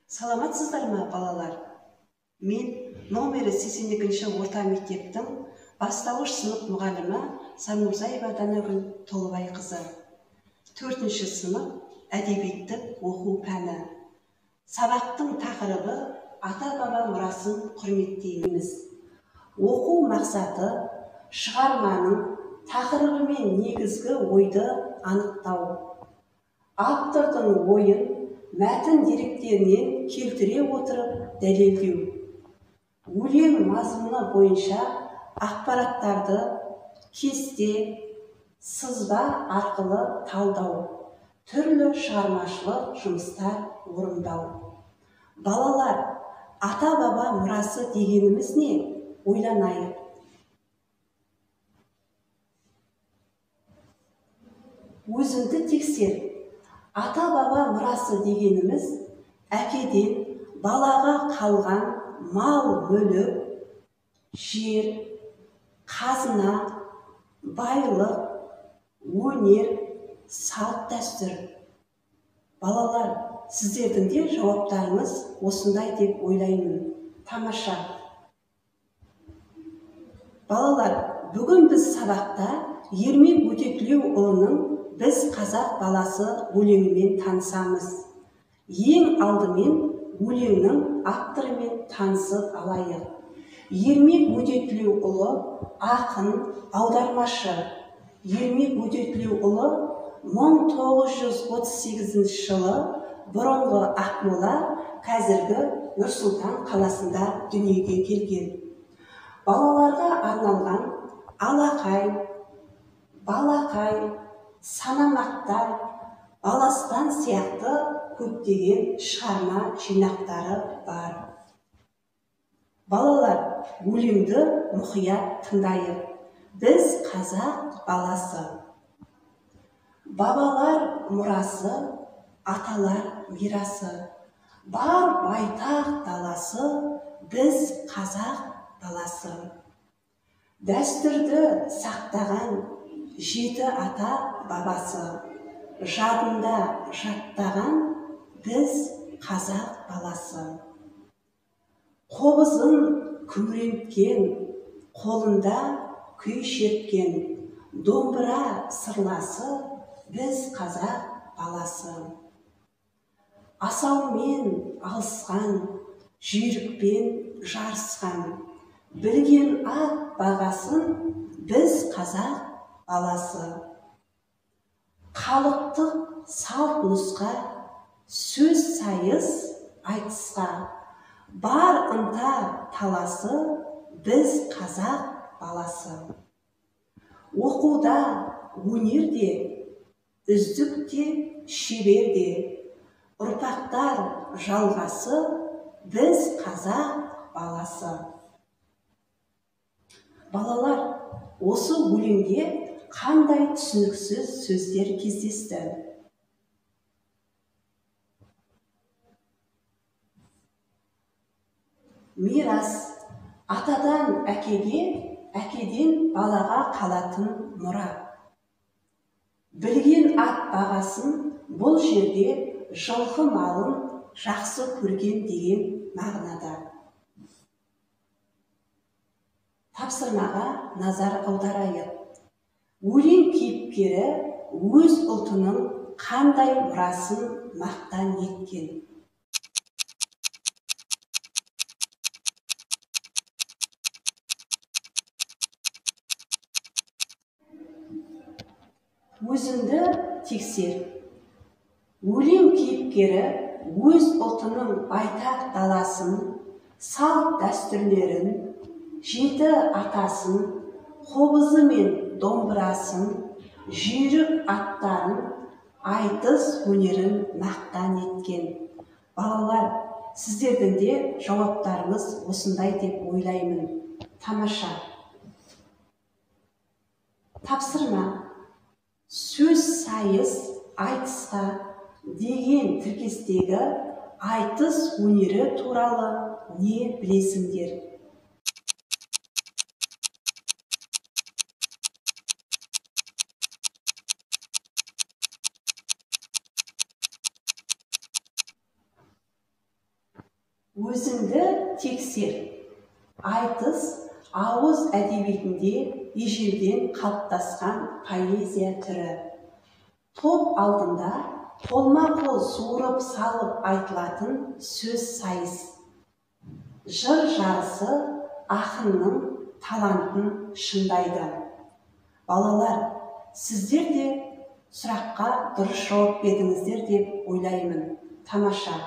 Саламатсыздар ма, балалар? Мен номері 82-ші орта мектептің бастауыш сынып мұғалімі Санурзаева Данагүл Толыбайқызы. 4-ші сынып әдебиеттік оқу пәні. Сабақтың тақырыбы ата-баба мұрасын құрметтейміз. Оқу мақсаты шығарманың тақырыбы мен негізгі ойды анықтау. Автордың ойын мәтін деректерінен келтіре отырып дәлелдеу. Өлең мазмұны бойынша ақпараттарды кесте, сызба арқылы талдау. Түрлі шығармашылық жұмыстар орындау. Балалар, ата-баба мұрасы дегеніміз не? Ойланайық. Өзіңді тексер. Ата-баба мұрасы дегеніміз әкеден балаға қалған мал-мүлік, жер, қазына, байлық, өнер, салт-дәстүр. Балалар, сіздердің де жауаптарыңыз осындай деп ойлаймын. Тамаша. Балалар, бүгін біз сабақта Ермек Өтетілеуұлының «Біз қазақ баласы» өлеңімен танысамыз. Ең алдымен өлеңнің авторымен танысып алайық. Ермек Өтетілеуұлы ақын, аудармашы. Ермек Өтетілеуұлы 1938 жылы бұрынғы Ақмола, қазіргі Нұр-Сұлтан қаласында дүниеге келген. Балаларға арналған «Алақай», «Балақай», «Санамақтар», «Баластан» сияқты көптеген шығарма жинақтары бар. Балалар, өлеңді мұқият тыңдайық. Біз қазақ баласы. Бабалар мұрасы, аталар мирасы. Бар байтақ даласы, біз қазақ баласы. Дәстүрді сақтаған жеті ата бабасы. Жадында жаттаған біз қазақ баласы. Қобызын күңіренткен, қолында күй шерткен, домбыра сырласы, біз қазақ баласы. Асаумен алысқан, жүйрікпен жарысқан, білген ат бағасын, біз қазақ баласы. Халықтық салт нұсқа, сөз сайыс айтысқа, бар ынта таласы, біз қазақ баласы. Оқуда, өнерде, үздікте, шеберде, ұрпақтар жалғасы, біз қазақ баласы. Балалар, осы өлеңде қандай түсініксіз сөздер кездесті? Мирас, атадан әкеге, әкеден балаға қалатын мұра. Білген ат бағасын, бұл жерде жылқы малын жақсы көрген деген мағынада. Тапсырмаға назар аударайық. Өлең кейіпкері өз ұлтының қандай мұрасын мақтан еткен? Өзіңді тексер. Өлең кейіпкері өз ұлтының байтақ даласын, салт дәстүрлерін, жеті атасын, қобызы мен домбырасын, жүйрік аттарын, айтыс өнерін мақтан еткен. Балалар, сіздердің де жауаптарыңыз осындай деп ойлаймын. Тамаша. Тапсырма. Сөз сайыс айтысқа деген тіркестегі айтыс өнері туралы не білесіңдер? Өзіңді тексер. Айтыс ауыз әдебиетінде ежелден қалыптасқан поэзия түрі. Топ алдында қолма-қол суырып салып айтылатын сөз сайыс. Жыр жарысы ақынның талантын шыңдайды. Балалар, сіздер де сұраққа дұрыс жауап бердіңіздер деп ойлаймын. Тамаша.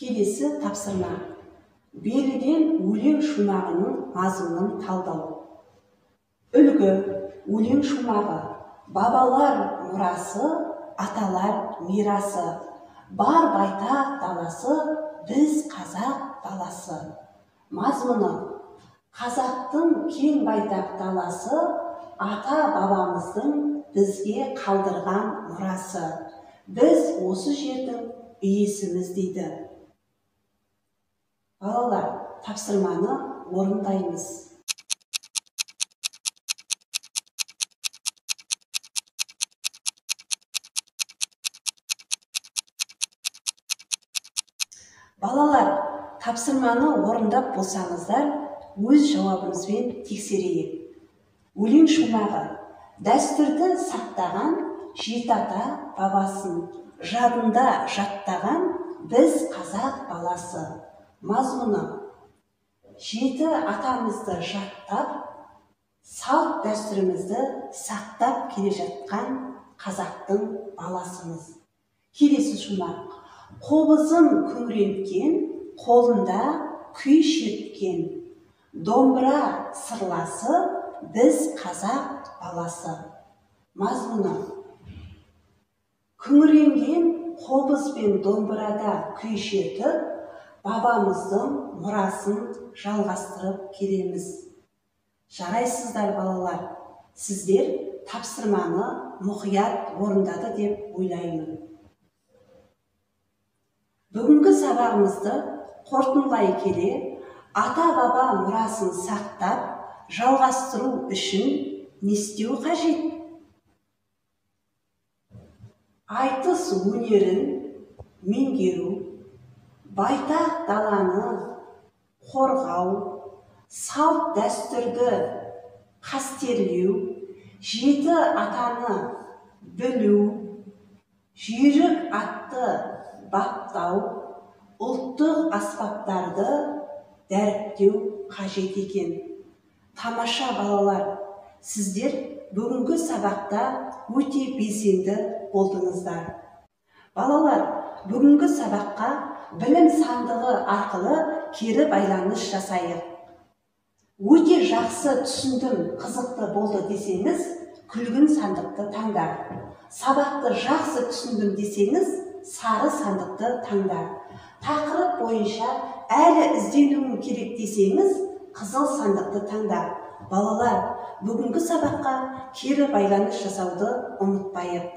Келесі тапсырма. Берілген өлең шумағының мазмұнын талдау. Үлгі, өлең шумағы, бабалар мұрасы, аталар мирасы. Бар байтақ даласы, біз қазақ даласы. Мазмұны, қазақтың кең байтақ даласы, ата бабамыздың бізге қалдырған мұрасы. Біз осы жердің иесіміз дейді. Балалар, тапсырманы орындаймыз. Балалар, тапсырманы орындап болсаңыздар, өз жауабыңызбен тексерейік. Өлең шумағы. Дәстүрді сақтаған жеті ата бабасын, жадында жаттаған біз қазақ баласы. Мазмұны. Жеті атамызды жаттап, салт дәстүрімізді сақтап келе жатқан қазақтың баласымыз. Келесі шумақ. Қобызын күңіренткен, қолында күй шерткен. Домбыра сырласы, біз қазақ баласы. Мазмұны. Күңіренген қобыз бен домбырада күй шертіп, бабамыздың мұрасын жалғастырып келеміз. Жарайсыздар балалар, сіздер тапсырманы мұқият орындады деп ойлаймын. Бүгінгі сабағымызды қорытындылай келе, ата-баба мұрасын сақтап, жалғастыру үшін не істеу қажет? Айтыс өнерін меңгеру, байтақ даланы қорғау, салт дәстүрді қастерлеу, жеті атаны білу, жүйрік атты баптау, ұлттық аспаптарды дәріптеу қажет екен. Тамаша балалар, сіздер бүгінгі сабақта өте белсенді болдыңыздар. Балалар, бүгінгі сабаққа білім сандығы арқылы кері байланыс жасайық. Өте жақсы түсіндім, қызықты болды десеңіз, күлгін сандықты таңда. Сабақты жақсы түсіндім десеңіз, сары сандықты таңда. Тақырып бойынша әлі ізденуім керек десеңіз, қызыл сандықты таңда. Балалар, бүгінгі сабаққа кері байланыс жасауды ұмытпайық.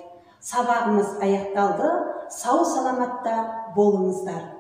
Сабағымыз аяқталды, сау саламатта болыңыздар.